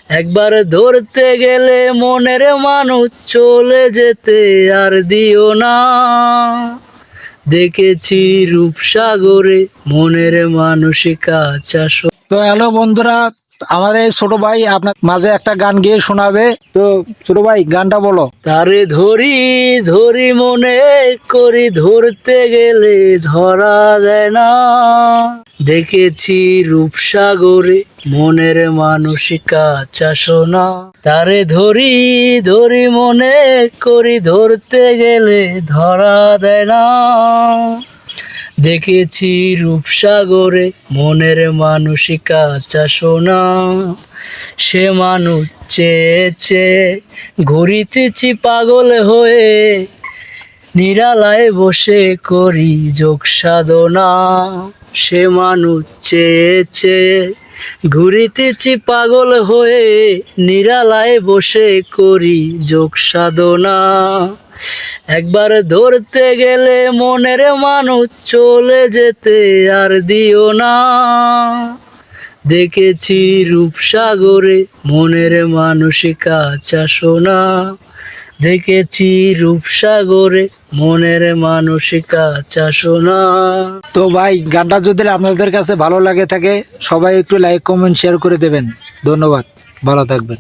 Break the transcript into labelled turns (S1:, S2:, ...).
S1: একবার ধরতে গেলে মনের মানুষ চলে যেতে আর দিও না। দেখেছি রূপসাগরে মনের মানুষই কাঁচা।
S2: তো হ্যালো বন্ধুরা, আমাদের ছোট ভাই আপনার মাঝে একটা গান গেয়ে শোনাবে। তো ছোট ভাই গানটা বলো।
S1: তারে ধরি ধরি মনে করি, ধরতে গেলে ধরা যায় না। দেখেছি রূপসাগরে মনের মানুষই কাঁচা সোনা। তারে ধরি ধরি মনে করি, ধরতে গেলে ধরা দেয় না। দেখেছি রূপসাগরে মনের মানুষই কাঁচা সোনা। সে মানুষ চেয়ে চেয়ে ঘুরিতেছি পাগল হয়ে, নিরালায় বসে করি যোগ সাধনা। সে মানুষ চেয়ে চেয়ে ঘুরিতেছি পাগল হয়ে, নিরালায় বসে করি যোগ সাধনা। একবার ধরতে গেলে মনের মানুষ চলে যেতে আর দিও না। দেখেছি রূপসাগরে মনের মানুষই কাঁচা সোনা। দেখেছি রূপসাগরে মনের মানুষই কাঁচা সোনা।
S2: তো ভাই গানটা যদি আপনাদের কাছে ভালো লাগে থাকে, সবাই একটু লাইক কমেন্ট শেয়ার করে দেবেন। ধন্যবাদ, ভালো থাকবেন।